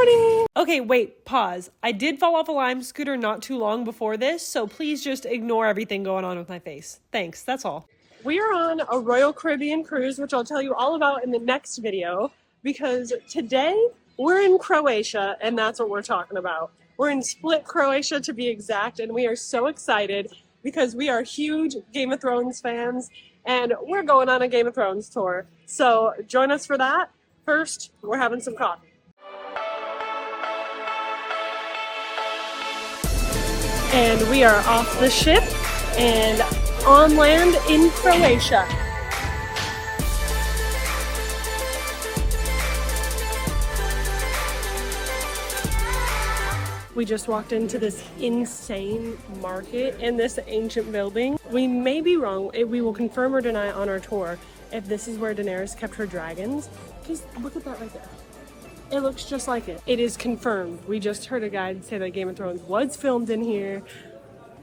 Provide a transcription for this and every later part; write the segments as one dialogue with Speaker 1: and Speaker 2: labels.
Speaker 1: morning. Okay, wait, pause. I did fall off a Lime scooter not too long before this, so please just ignore everything going on with my face. Thanks, that's all. We are on a Royal Caribbean cruise, which I'll tell you all about in the next video, because today we're in Croatia, and that's what we're talking about. We're in Split, Croatia to be exact, and we are so excited because we are huge Game of Thrones fans, and we're going on a Game of Thrones tour. So join us for that. First, we're having some coffee. And we are off the ship and on land in Croatia. We just walked into this insane market in this ancient building. We may be wrong. We will confirm or deny on our tour if this is where Daenerys kept her dragons. Just look at that right there. It looks just like it. It is confirmed. We just heard a guide say that Game of Thrones was filmed in here.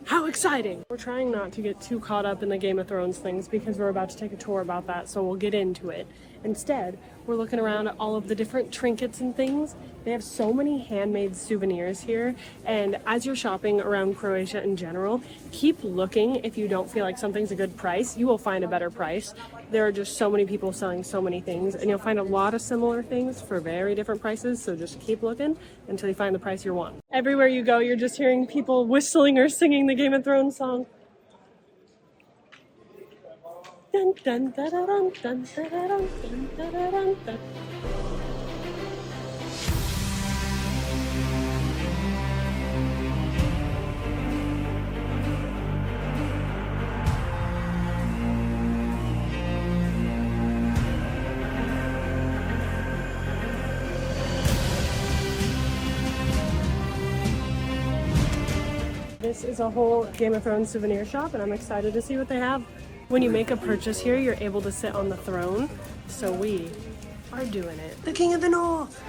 Speaker 1: How exciting! We're trying not to get too caught up in the Game of Thrones things because we're about to take a tour about that, so we'll get into it. Instead, we're looking around at all of the different trinkets and things. They have so many handmade souvenirs here, and as you're shopping around Croatia in general, keep looking. If you don't feel like something's a good price, you will find a better price. There are just so many people selling so many things, and you'll find a lot of similar things for very different prices, so just keep looking until you find the price you want. Everywhere you go, you're just hearing people whistling or singing the Game of Thrones song. Dun, dun, da, da, dun, dun, da, da, dun, dun, da, da, dun, dun. This is a whole Game of Thrones souvenir shop, and I'm excited to see what they have. When you make a purchase here, you're able to sit on the throne, so we are doing it. The King of the North!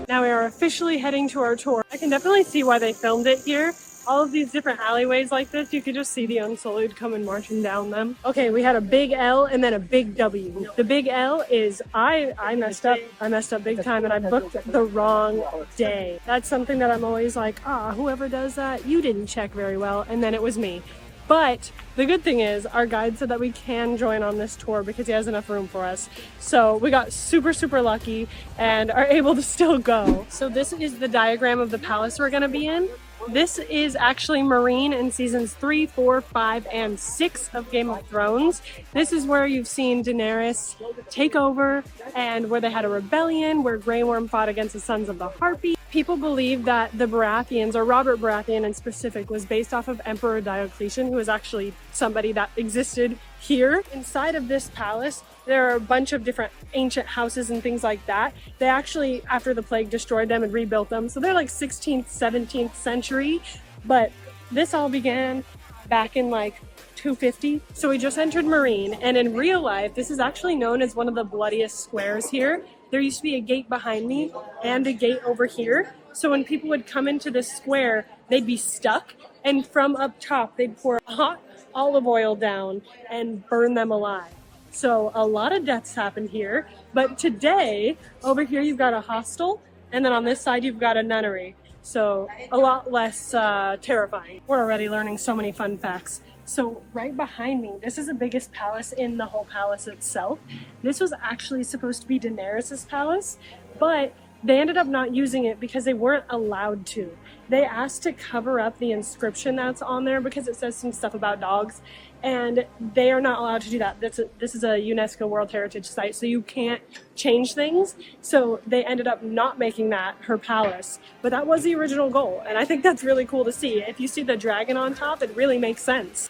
Speaker 1: Now we are officially heading to our tour. I can definitely see why they filmed it here. All of these different alleyways like this, you could just see the Unsullied coming marching down them. Okay, we had a big L and then a big W. The big L is I messed up. I messed up big time and I booked the wrong day. That's something that I'm always like, whoever does that, you didn't check very well. And then it was me. But the good thing is our guide said that we can join on this tour because he has enough room for us. So we got super, super lucky and are able to still go. So this is the diagram of the palace we're gonna be in. This is actually Meereen in seasons 3, 4, 5, and 6 of Game of Thrones. This is where you've seen Daenerys take over and where they had a rebellion, where Grey Worm fought against the Sons of the Harpy. People believe that the Baratheons, or Robert Baratheon in specific, was based off of Emperor Diocletian, who was actually somebody that existed here. Inside of this palace, there are a bunch of different ancient houses and things like that. They actually, after the plague, destroyed them and rebuilt them. So they're like 16th, 17th century. But this all began back in like 250. So we just entered Meereen. And in real life, this is actually known as one of the bloodiest squares here. There used to be a gate behind me and a gate over here. So when people would come into this square, they'd be stuck. And from up top, they'd pour hot olive oil down and burn them alive. So a lot of deaths happened here, but today over here you've got a hostel, and then on this side you've got a nunnery. So a lot less terrifying. We're already learning so many fun facts. So right behind me, this is the biggest palace in the whole palace itself. This was actually supposed to be Daenerys' palace, but they ended up not using it because they weren't allowed to. They asked to cover up the inscription that's on there because it says some stuff about dogs, and they are not allowed to do that. This is a UNESCO World Heritage Site, so you can't change things. So they ended up not making that her palace, but that was the original goal, and I think that's really cool to see. If you see the dragon on top, it really makes sense.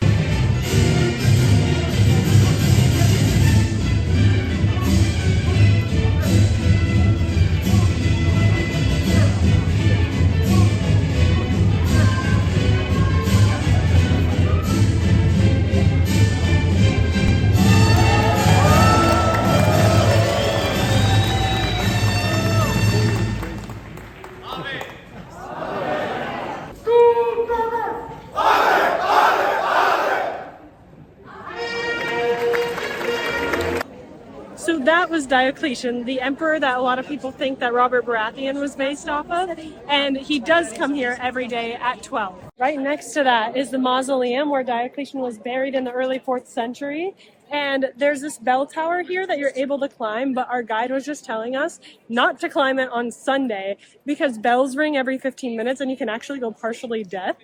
Speaker 1: that was Diocletian, the emperor that a lot of people think that Robert Baratheon was based off of. And he does come here every day at 12. Right next to that is the mausoleum where Diocletian was buried in the early 4th century. And there's this bell tower here that you're able to climb, but our guide was just telling us not to climb it on Sunday because bells ring every 15 minutes and you can actually go partially deaf,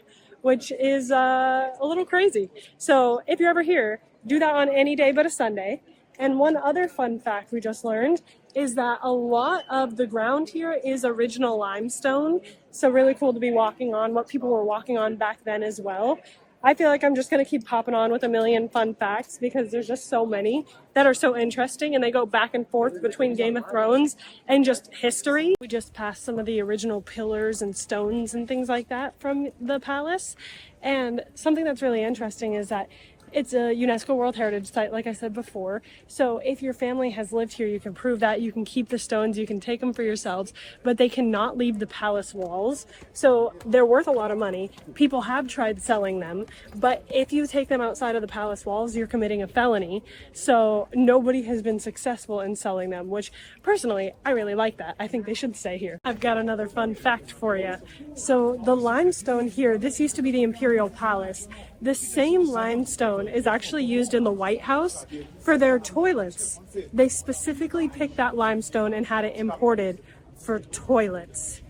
Speaker 1: which is a little crazy. So if you're ever here, do that on any day but a Sunday. And one other fun fact we just learned is that a lot of the ground here is original limestone. So really cool to be walking on what people were walking on back then as well. I feel like I'm just going to keep popping on with a million fun facts because there's just so many that are so interesting and they go back and forth between Game of Thrones and just history. We just passed some of the original pillars and stones and things like that from the palace. And something that's really interesting is that it's a UNESCO World Heritage Site, like I said before. So if your family has lived here, you can prove that. You can keep the stones, you can take them for yourselves, but they cannot leave the palace walls. So they're worth a lot of money. People have tried selling them, but if you take them outside of the palace walls, you're committing a felony. So nobody has been successful in selling them, which personally, I really like that. I think they should stay here. I've got another fun fact for you. So the limestone here, this used to be the Imperial Palace. The same limestone is actually used in the White House for their toilets. They specifically picked that limestone and had it imported for toilets.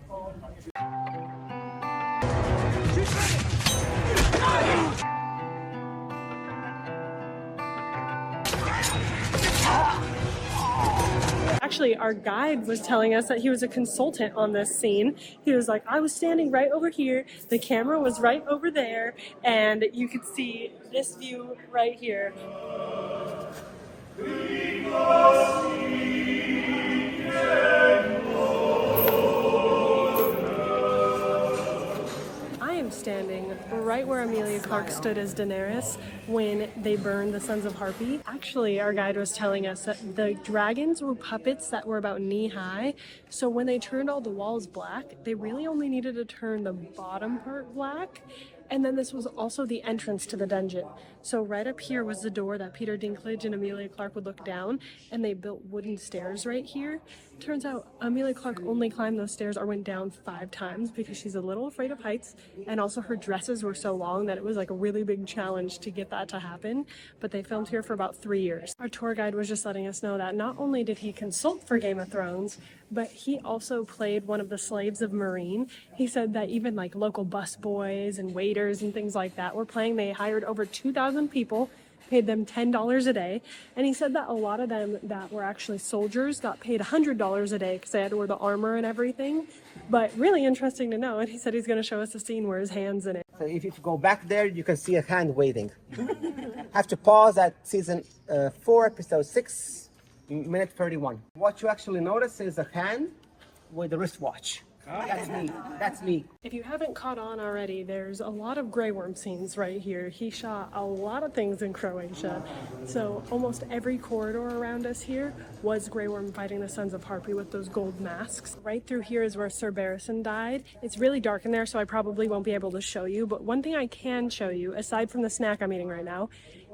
Speaker 1: Actually, our guide was telling us that he was a consultant on this scene. He was like, I was standing right over here, the camera was right over there, and you could see this view right here. Standing right where Emilia Clarke stood as Daenerys when they burned the Sons of Harpy. Actually, our guide was telling us that the dragons were puppets that were about knee-high, so when they turned all the walls black, they really only needed to turn the bottom part black. And then this was also the entrance to the dungeon. So right up here was the door that Peter Dinklage and Emilia Clarke would look down, and they built wooden stairs right here. Turns out Emilia Clarke only climbed those stairs or went down 5 times because she's a little afraid of heights, and also her dresses were so long that it was like a really big challenge to get that to happen. But they filmed here for about 3 years. Our tour guide was just letting us know that not only did he consult for Game of Thrones, but he also played one of the slaves of Meereen. He said that even like local bus boys and waiters and things like that were playing. They hired over 2,000 people, paid them $10 a day. And he said that a lot of them that were actually soldiers got paid $100 a day because they had to wear the armor and everything. But really interesting to know. And he said he's going to show us a scene where his hand's in it.
Speaker 2: So if you go back there, you can see a hand waving. Have to pause at season 4, episode 6. Minute 31. What you actually notice is a hand with a wristwatch. That's me. That's me.
Speaker 1: If you haven't caught on already, there's a lot of Grey Worm scenes right here. He shot a lot of things in Croatia. So almost every corridor around us here was Grey Worm fighting the Sons of Harpy with those gold masks. Right through here is where Sir Barristan died. It's really dark in there, so I probably won't be able to show you. But one thing I can show you, aside from the snack I'm eating right now,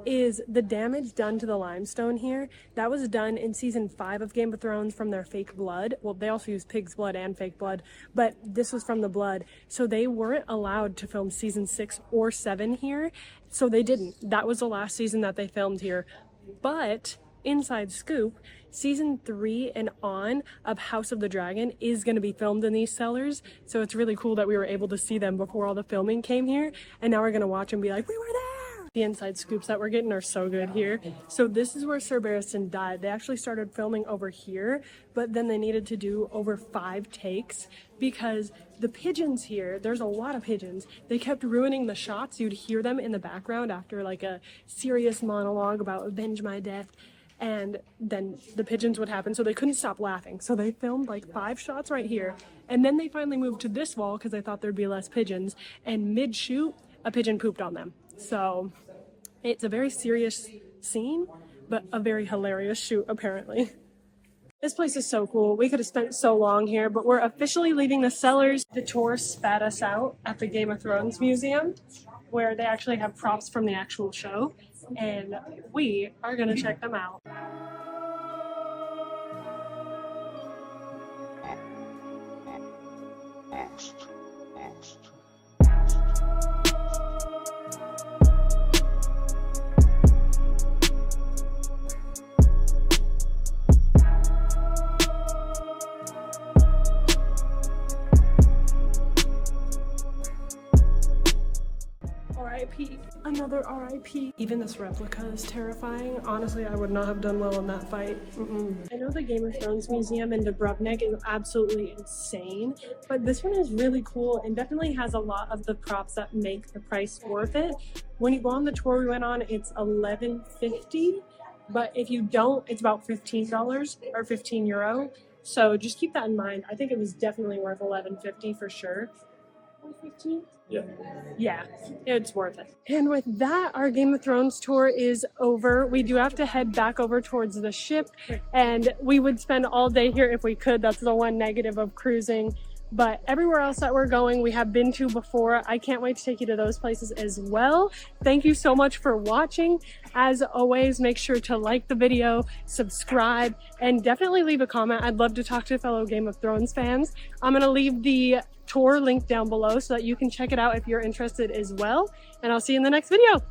Speaker 1: is the damage done to the limestone here. That was done in season 5 of Game of Thrones from their fake blood. Well, they also used pig's blood and fake blood, but this was from the blood. So they weren't allowed to film season 6 or 7 here. So they didn't. That was the last season that they filmed here. But inside scoop, season 3 and on of House of the Dragon is going to be filmed in these cellars. So it's really cool that we were able to see them before all the filming came here. And now we're going to watch and be like, we were there. The inside scoops that we're getting are so good here. So this is where Sir Barristan died. They actually started filming over here, but then they needed to do over 5 takes because the pigeons here, there's a lot of pigeons. They kept ruining the shots. You'd hear them in the background after like a serious monologue about avenge my death. And then the pigeons would happen, so they couldn't stop laughing. So they filmed like 5 shots right here. And then they finally moved to this wall because they thought there'd be less pigeons. And mid-shoot, a pigeon pooped on them. So it's a very serious scene, but a very hilarious shoot, apparently. This place is so cool. We could have spent so long here, but we're officially leaving the cellars. The tour spat us out at the Game of Thrones Museum, where they actually have props from the actual show, and we are going to check them out. RIP. Another RIP. Even this replica is terrifying. Honestly, I would not have done well in that fight. I know the Game of Thrones Museum in Dubrovnik is absolutely insane, but this one is really cool and definitely has a lot of the props that make the price worth it. When you go on the tour we went on, it's $11.50, but if you don't, it's about $15 or 15 euro. So just keep that in mind. I think it was definitely worth $11.50 for sure. 15? Yeah, it's worth it. And with that, our Game of Thrones tour is over. We do have to head back over towards the ship, and we would spend all day here if we could. That's the one negative of cruising. But everywhere else that we're going, we have been to before. I can't wait to take you to those places as well. Thank you so much for watching. As always, make sure to like the video, subscribe, and definitely leave a comment. I'd love to talk to fellow Game of Thrones fans. I'm going to leave the tour link down below so that you can check it out if you're interested as well. And I'll see you in the next video.